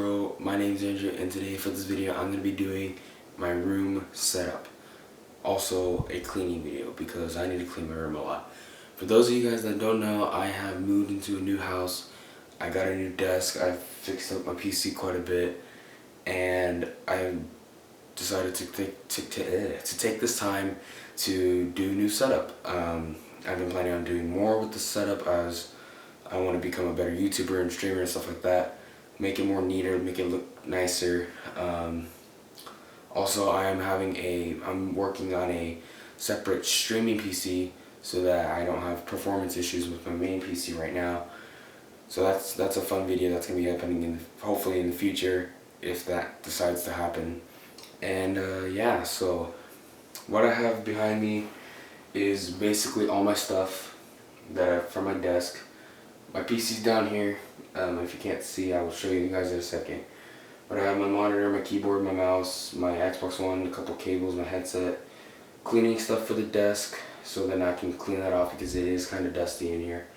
intro, my name is Andrew, and today for this video I'm going to be doing my room setup. Also a cleaning video because I need to clean my room a lot. For those of you guys that don't know, I have moved into a new house. I got a new desk, I fixed up my PC quite a bit, and I decided to take this time to do a new setup. I've been planning on doing more with the setup as I want to become a better YouTuber and streamer and stuff like that. Make it more neater, make it look nicer. Also, I'm working on a separate streaming PC so that I don't have performance issues with my main PC right now. So that's a fun video that's gonna be happening hopefully in the future if that decides to happen. And yeah, so what I have behind me is basically all my stuff from my desk. My PC's down here. If you can't see, I will show you guys in a second. But I have my monitor, my keyboard, my mouse, my Xbox One, a couple cables, my headset, cleaning stuff for the desk, so then I can clean that off because it is kind of dusty in here.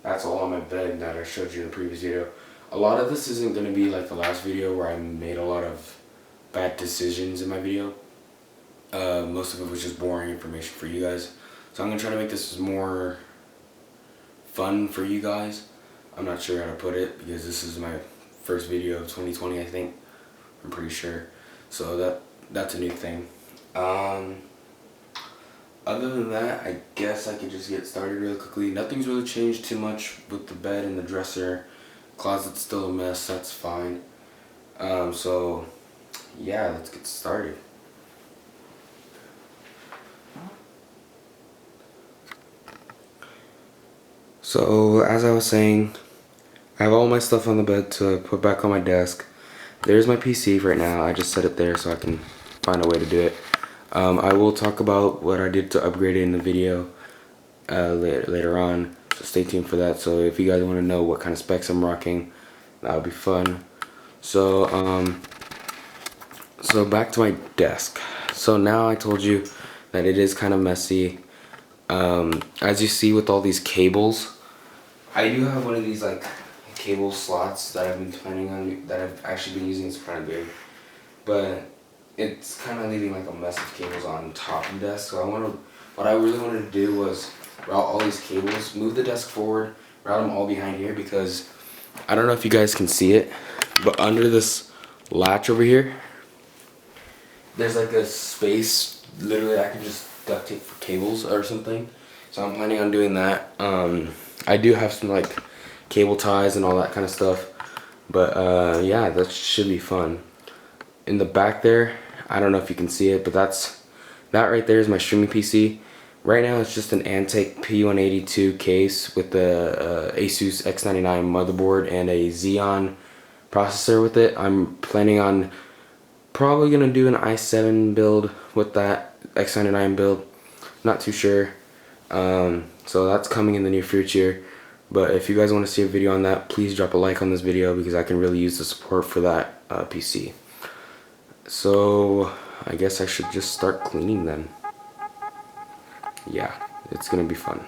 That's all on my bed that I showed you in the previous video. A lot of this isn't going to be like the last video where I made a lot of bad decisions in my video. Most of it was just boring information for you guys. So I'm going to try to make this more fun for you guys. I'm not sure how to put it because this is my first video of 2020, I think. I'm pretty sure. So that's a new thing. Other than that, I guess I could just get started really quickly. Nothing's really changed too much with the bed and the dresser. Closet's still a mess, that's fine. So yeah, let's get started. So as I was saying, I have all my stuff on the bed to put back on my desk. There's my PC right now. I just set it there so I can find a way to do it. I will talk about what I did to upgrade it in the video later on, so stay tuned for that. So if you guys want to know what kind of specs I'm rocking, that would be fun. So so back to my desk. So now I told you that it is kind of messy. As you see with all these cables, I do have one of these like cable slots that I've been planning on, that I've actually been using. It's kind of big, but it's kind of leaving like a mess of cables on top of the desk. So what I really wanted to do was route all these cables, move the desk forward, route them all behind here, because I don't know if you guys can see it, but under this latch over here, there's like a space. Literally, I can just duct tape for cables or something. So I'm planning on doing that. I do have some like cable ties and all that kind of stuff, but yeah, that should be fun. In the back there, I don't know if you can see it, but that right there is my streaming PC. Right now it's just an Antec P182 case with the Asus X99 motherboard and a Xeon processor with it. I'm planning on probably gonna do an i7 build with that X99 build. Not too sure. So that's coming in the near future. But if you guys want to see a video on that, please drop a like on this video because I can really use the support for that PC. So I guess I should just start cleaning then. Yeah, it's gonna be fun.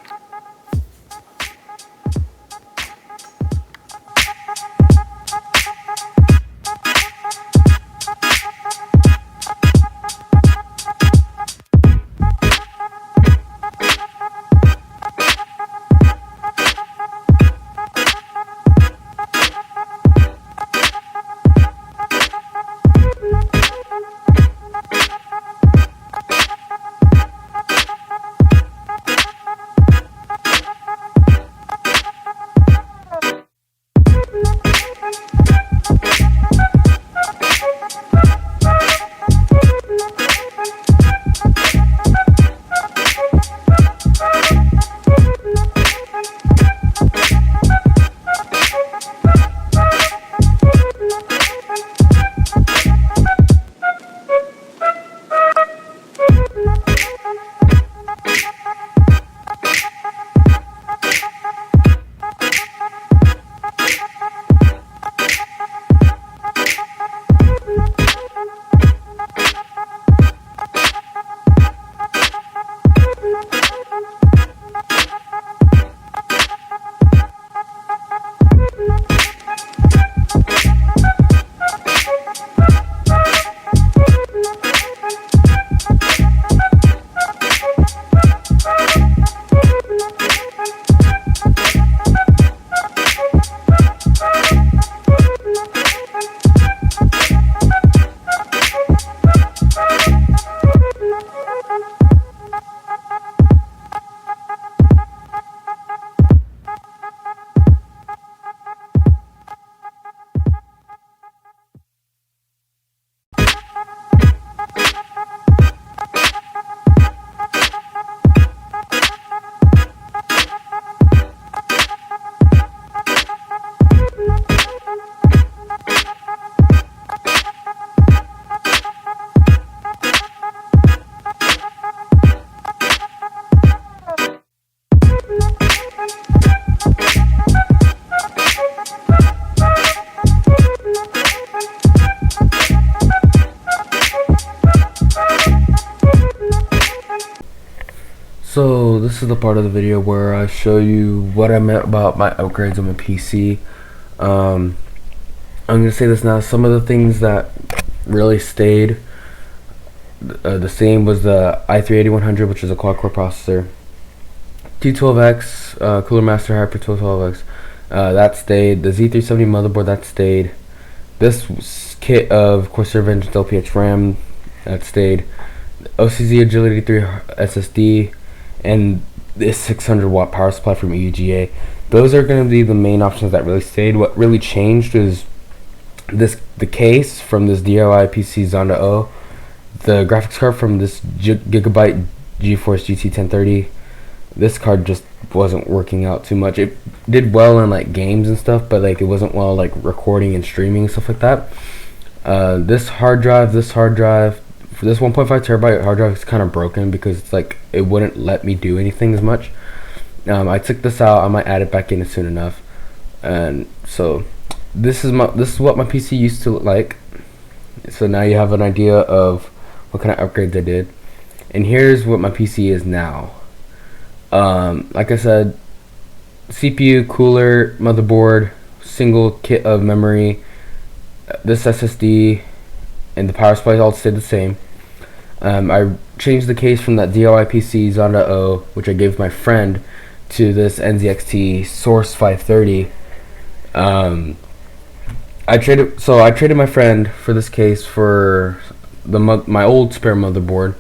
this is the part of the video where I show you what I meant about my upgrades on my PC. I'm gonna say this now. Some of the things that really stayed the same was the i3-8100, which is a quad-core processor. T12X, Cooler Master Hyper 1212X, that stayed. The Z370 motherboard, that stayed. This kit of Corsair Vengeance LPX RAM, that stayed. OCZ Agility 3 SSD, and this 600 watt power supply from EUGA. Those are going to be the main options that really stayed. What really changed is the case from this DIY PC Zonda O, the graphics card from this Gigabyte GeForce GT 1030. This card just wasn't working out too much. It did well in like games and stuff, but like it wasn't well like recording and streaming and stuff like that. This hard drive for this 1.5 terabyte hard drive is kind of broken because it's like it wouldn't let me do anything as much. I took this out. I might add it back in soon enough. And so this is what my PC used to look like. So now you have an idea of what kind of upgrades I did. And here's what my PC is now. Like I said, CPU, cooler, motherboard, single kit of memory, this SSD, and the power supply all stayed the same. I changed the case from that DIY PC Zonda O, which I gave my friend, to this NZXT Source 530. I traded my friend for this case for my old spare motherboard,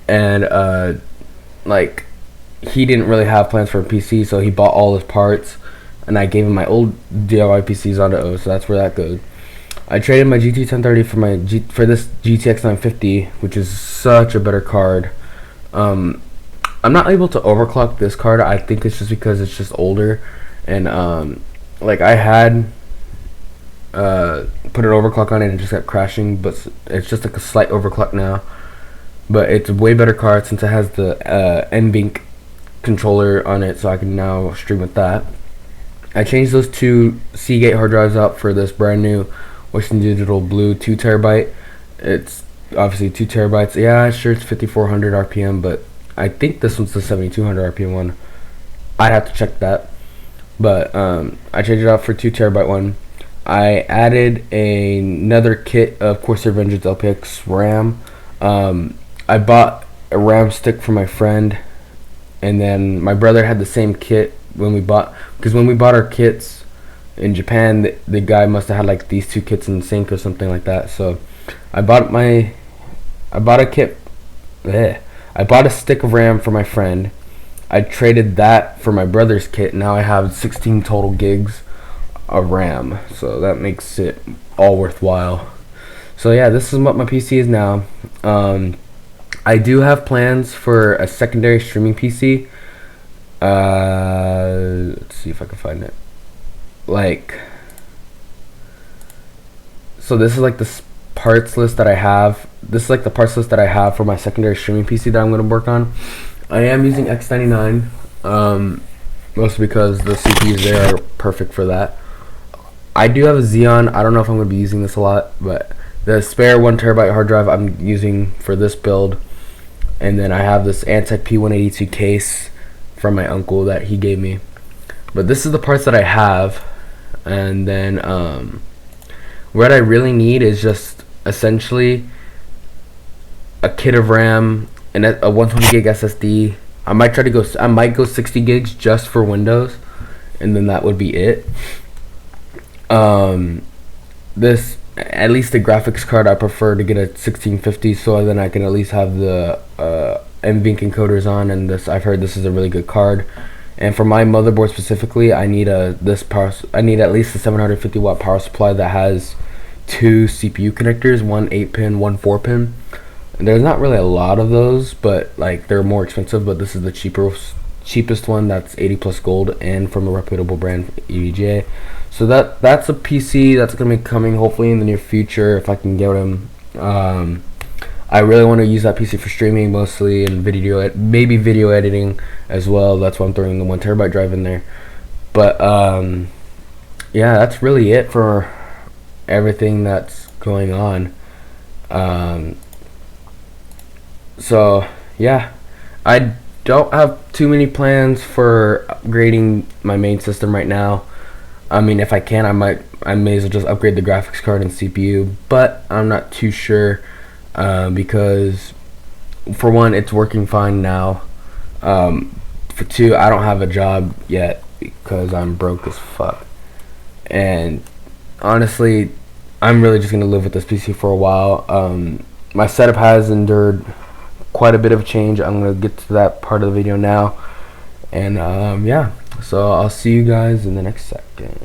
and like he didn't really have plans for a PC, so he bought all his parts, and I gave him my old DIY PC Zonda O, so that's where that goes. I traded my GT 1030 for this GTX 950, which is such a better card. I'm not able to overclock this card. I think it's just because it's just older, and like I had put an overclock on it and it just kept crashing, but it's just like a slight overclock now. But it's a way better card since it has the NVENC controller on it, so I can now stream with that. I changed those two Seagate hard drives out for this brand new Western Digital Blue 2 terabyte. It's obviously 2 terabytes. Yeah, sure, it's 5400 RPM, but I think this one's the 7200 RPM one. I'd have to check that. But I changed it out for 2 terabyte one. I added another kit of Corsair Vengeance LPX RAM. I bought a RAM stick for my friend, and then my brother had the same kit when we bought our kits in Japan. The guy must have had like these two kits in sync or something like that. So I bought a kit. I bought a stick of RAM for my friend. I traded that for my brother's kit. Now I have 16 total gigs of RAM, so that makes it all worthwhile. So yeah, this is what my PC is now. I do have plans for a secondary streaming PC. Let's see if I can find it. So this is like the parts list that I have. This is like the parts list that I have for my secondary streaming PC that I'm going to work on. I am using X99, mostly because the CPUs there are perfect for that. I do have a Xeon. I don't know if I'm going to be using this a lot, but the spare 1 terabyte hard drive I'm using for this build. And then I have this Antec P182 case from my uncle that he gave me. But this is the parts that I have. And then what I really need is just essentially a kit of RAM and a 120 gig SSD. I might go 60 gigs just for Windows, and then that would be it. This, at least the graphics card, I prefer to get a 1650, so then I can at least have the NVENC encoders on, and this, I've heard this is a really good card. And for my motherboard specifically, I need at least a 750 watt power supply that has 2 CPU connectors, one 8-pin, one 4-pin. And there's not really a lot of those, but like they're more expensive, but this is the cheapest one that's 80 plus gold and from a reputable brand, EVGA. So that's a PC that's gonna be coming hopefully in the near future if I can get them. I really want to use that PC for streaming mostly, and maybe video editing as well. That's why I'm throwing the 1 terabyte drive in there. But yeah, that's really it for everything that's going on. So yeah, don't have too many plans for upgrading my main system right now. I mean, if I can, I may as well just upgrade the graphics card and CPU, but I'm not too sure because for one, it's working fine now. For two, I don't have a job yet because I'm broke as fuck. And honestly, I'm really just gonna live with this PC for a while. My setup has endured quite a bit of change. I'm gonna get to that part of the video now, and yeah. So I'll see you guys in the next second.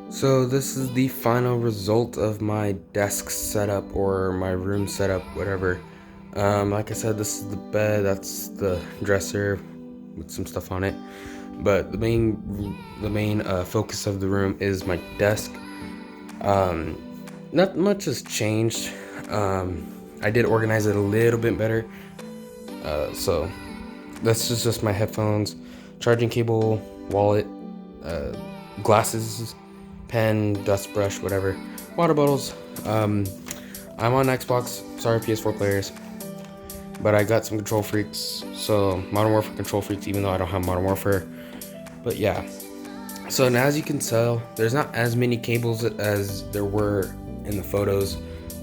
So this is the final result of my desk setup or my room setup, whatever. Like I said, this is the bed, that's the dresser with some stuff on it. But the main focus of the room is my desk. Not much has changed. I did organize it a little bit better. So this is just my headphones, charging cable, wallet, glasses, pen, dust brush, whatever, water bottles. I'm on Xbox, sorry PS4 players, but I got some Control Freaks, so Modern Warfare Control Freaks, even though I don't have Modern Warfare. But yeah, so now as you can tell, there's not as many cables as there were in the photos,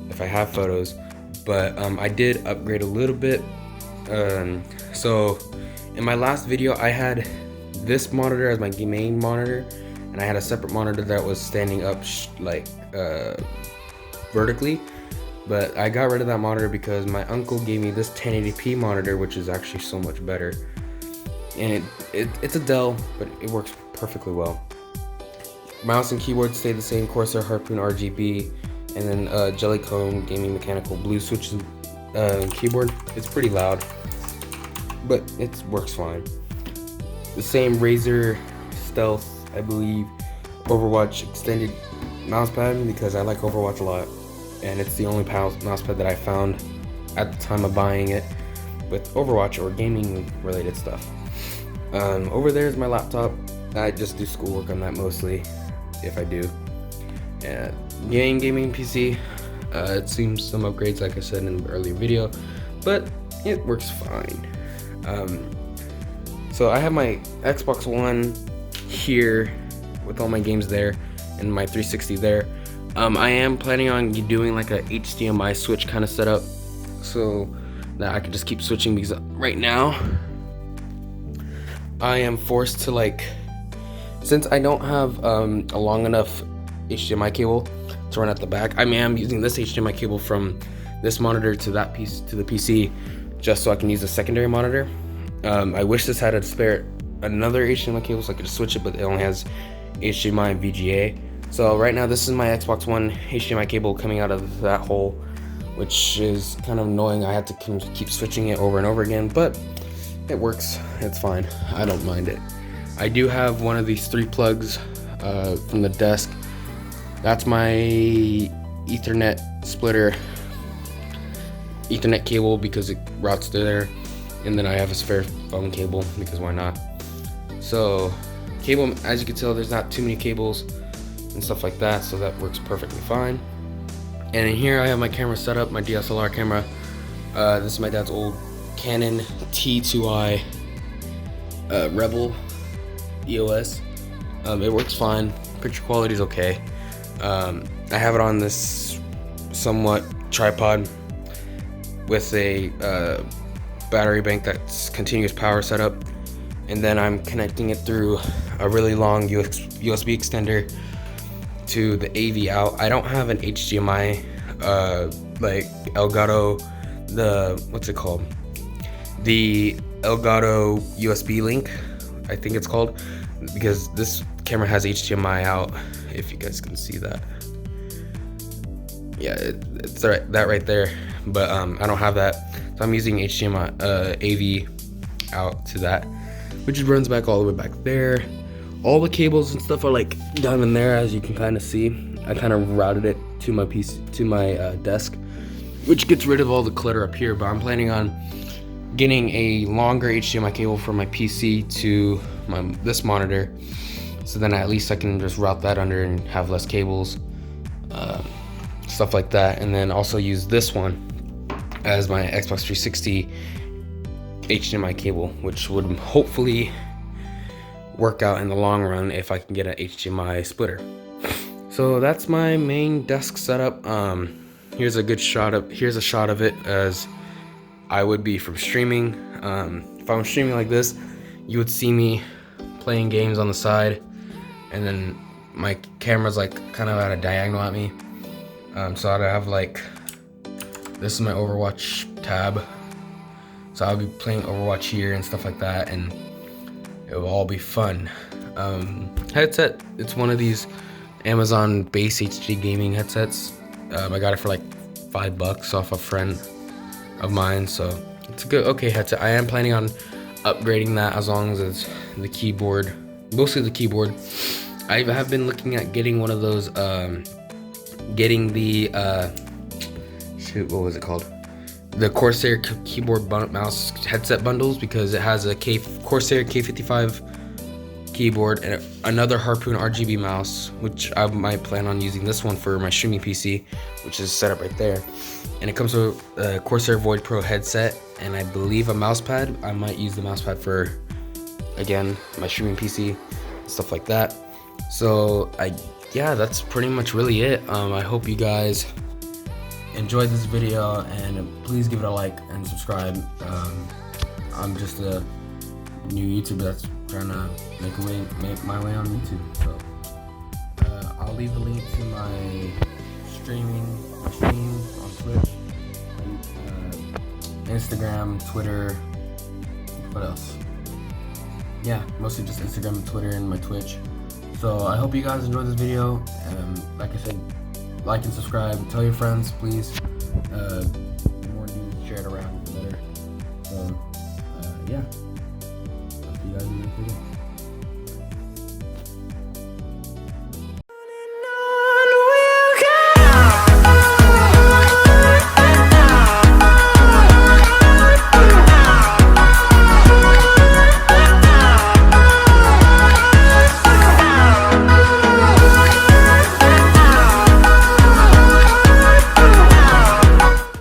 if I have photos, but I did upgrade a little bit. So in my last video, I had this monitor as my main monitor, and I had a separate monitor that was standing up vertically, but I got rid of that monitor because my uncle gave me this 1080p monitor, which is actually so much better. And it's a Dell, but it works perfectly well. Mouse and keyboard stay the same, Corsair Harpoon RGB, and then Jellycone Gaming Mechanical Blue switch keyboard. It's pretty loud, but it works fine. The same Razer Stealth, I believe, Overwatch extended mousepad because I like Overwatch a lot, and it's the only mousepad that I found at the time of buying it with Overwatch or gaming related stuff. Over there is my laptop. I just do schoolwork on that mostly, if I do. Gaming PC. It seems some upgrades, like I said in the earlier video, but it works fine. So I have my Xbox One here with all my games there, and my 360 there. I am planning on doing like a HDMI switch kind of setup, so that I can just keep switching, because right now I am forced to, since I don't have a long enough HDMI cable to run at the back, I am using this HDMI cable from this monitor to that piece to the PC, just so I can use a secondary monitor. I wish this had another HDMI cable so I could just switch it, but it only has HDMI and VGA. So right now this is my Xbox One HDMI cable coming out of that hole, which is kind of annoying. I had to keep switching it over and over again, but it works. It's fine. I don't mind it. I do have one of these 3 plugs from the desk. That's my Ethernet splitter, Ethernet cable, because it routes through there. And then I have a spare phone cable because why not? So cable, as you can tell, there's not too many cables and stuff like that, so that works perfectly fine. And in here I have my camera set up, my DSLR camera. This is my dad's old Canon T2i Rebel EOS. It works fine. Picture quality is okay. I have it on this somewhat tripod with a battery bank that's continuous power setup, and then I'm connecting it through a really long USB extender to the AV out. I don't have an HDMI like Elgato, what's it called? The Elgato USB link, I think it's called, because this camera has HDMI out, if you guys can see that. Yeah, it's that right there, but I don't have that, so I'm using HDMI AV out to that, which runs back all the way back there. All the cables and stuff are down in there, as you can kind of see. I kind of routed it to my PC, to my desk, which gets rid of all the clutter up here. But I'm planning on getting a longer HDMI cable from my PC to this monitor, so then at least I can just route that under and have less cables, stuff like that. And then also use this one as my Xbox 360 HDMI cable, which would hopefully work out in the long run if I can get an HDMI splitter. So that's my main desk setup. Here's a shot of it as I would be from streaming. If I was streaming like this, you would see me playing games on the side, and then my camera's like kind of at a diagonal at me. So I'd have like, this is my Overwatch tab. So I'll be playing Overwatch here and stuff like that, and it will all be fun. Headset, it's one of these Amazon base HD gaming headsets. I got it for like $5 off a friend of mine, so it's a good, okay headset. I am planning on upgrading that as long as it's the keyboard, mostly the keyboard. I have been looking at getting one of those, getting the, shoot, what was it called? The Corsair keyboard mouse headset bundles, because it has a Corsair K55 keyboard and another Harpoon RGB mouse, which I might plan on using this one for my streaming PC, which is set up right there. And it comes with a Corsair Void Pro headset and I believe a mouse pad. I might use the mouse pad for, again, my streaming PC, stuff like that. So yeah, that's pretty much really it. I hope you guys enjoyed this video, and please give it a like and subscribe. I'm just a new YouTuber that's trying to make my way on YouTube. So I'll leave a link to my streams on Twitch, Instagram, Twitter. What else? Yeah, mostly just Instagram and Twitter and my Twitch. So I hope you guys enjoyed this video. Like I said, like and subscribe. Tell your friends, please. The more news, share it around, the better. So yeah, I'll see you guys in the next video.